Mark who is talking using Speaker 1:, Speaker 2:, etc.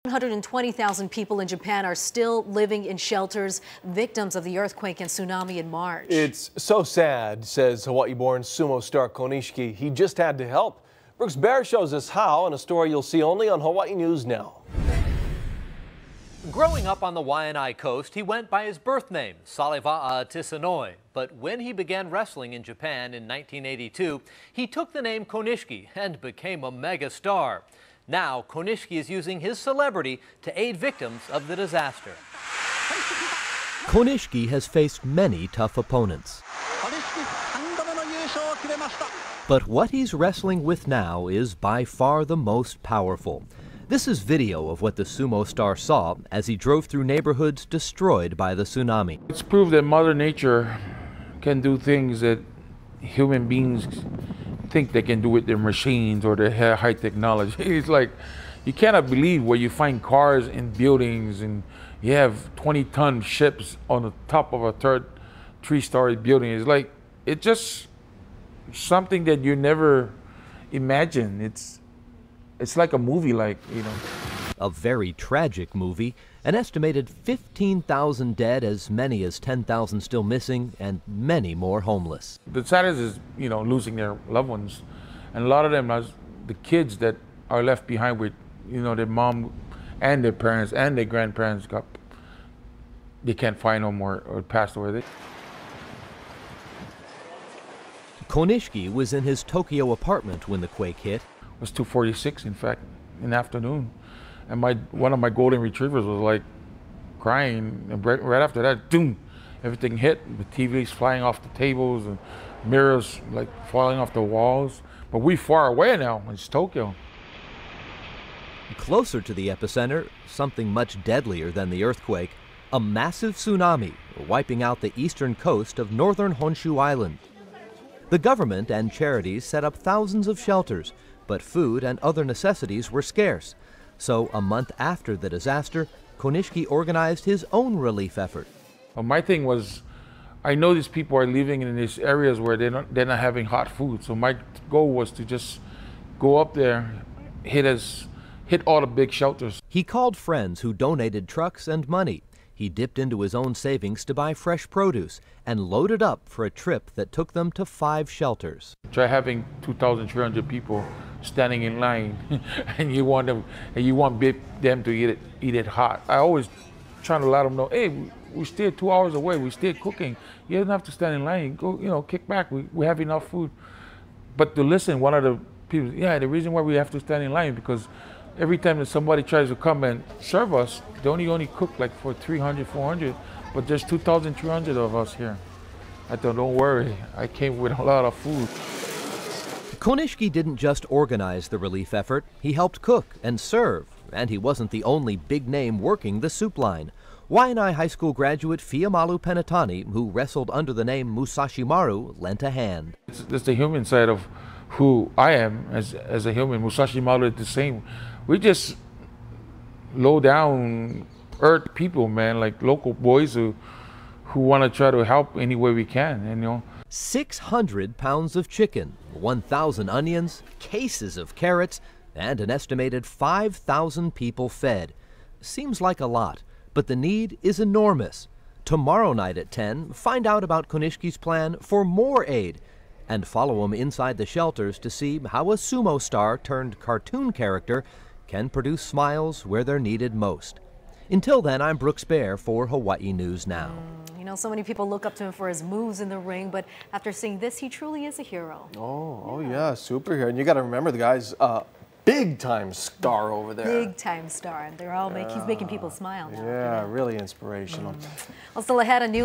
Speaker 1: 120,000 people in Japan are still living in shelters, victims of the earthquake and tsunami in March.
Speaker 2: It's so sad, says Hawaii-born sumo star Konishiki. He just had to help. Brooks Baehr shows us how in a story you'll see only on Hawaii News Now.
Speaker 3: Growing up on the Waianae coast, he went by his birth name, Saleva'a Tisanoi. But when he began wrestling in Japan in 1982, he took the name Konishiki and became a mega star. Now, Konishiki is using his celebrity to aid victims of the disaster.
Speaker 4: Konishiki has faced many tough opponents. But what he's wrestling with now is by far the most powerful. This is video of what the sumo star saw as he drove through neighborhoods destroyed by the tsunami.
Speaker 5: It's proved that Mother Nature can do things that human beings think they can do with their machines or their high technology. It's like you cannot believe where you find cars in buildings and you have 20-ton ships on the top of a three-story building. It's like it's just something that you never imagine. It's like a movie, like, you know.
Speaker 4: A very tragic movie. An estimated 15,000 dead, as many as 10,000 still missing, and many more homeless.
Speaker 5: The saddest is, you know, losing their loved ones. And a lot of them are the kids that are left behind with, you know, their mom and their parents and their grandparents they can't find no more or passed away.
Speaker 4: Konishiki was in his Tokyo apartment when the quake hit.
Speaker 5: It was 2:46, in fact, in the afternoon. And one of my golden retrievers was like crying, and right after that, boom, everything hit. The TVs flying off the tables and mirrors like falling off the walls. But we're far away now, it's Tokyo.
Speaker 4: Closer to the epicenter, something much deadlier than the earthquake, a massive tsunami wiping out the eastern coast of northern Honshu Island. The government and charities set up thousands of shelters, but food and other necessities were scarce. So a month after the disaster, Konishiki organized his own relief effort.
Speaker 5: Well, my thing was, I know these people are living in these areas where they're not having hot food. So my goal was to just go up there, hit all the big shelters.
Speaker 4: He called friends who donated trucks and money. He dipped into his own savings to buy fresh produce and loaded up for a trip that took them to 5 shelters.
Speaker 5: Try having 2,300 people standing in line, and you want them to eat it hot. I always try to let them know, hey, we're still 2 hours away. We're still cooking. You don't have to stand in line. Go, you know, kick back. We have enough food. But to listen, one of the people, yeah, the reason why we have to stand in line is because every time that somebody tries to come and serve us, they only cook like for 300, 400, but there's 2,300 of us here. I thought, don't worry, I came with a lot of food.
Speaker 4: Konishiki didn't just organize the relief effort, he helped cook and serve, and he wasn't the only big name working the soup line. Waianae High School graduate Fiamalu Penatani, who wrestled under the name Musashi Maru, lent a hand.
Speaker 5: It's the human side of who I am as a human. Musashi Maru is the same. We just low down earth people, man, like local boys who want to try to help any way we can, and, you know.
Speaker 4: 600 pounds of chicken, 1,000 onions, cases of carrots, and an estimated 5,000 people fed. Seems like a lot, but the need is enormous. Tomorrow night at 10, find out about Konishiki's plan for more aid, and follow him inside the shelters to see how a sumo star turned cartoon character can produce smiles where they're needed most. Until then, I'm Brooks Baehr for Hawaii News Now.
Speaker 1: You know, so many people look up to him for his moves in the ring, but after seeing this, he truly is a hero.
Speaker 2: Oh yeah, superhero. And you got to remember the guy's big-time star over there.
Speaker 1: Big-time star, and they're all he's making people smile now.
Speaker 2: Yeah, really inspirational.
Speaker 1: Well, still ahead, a new look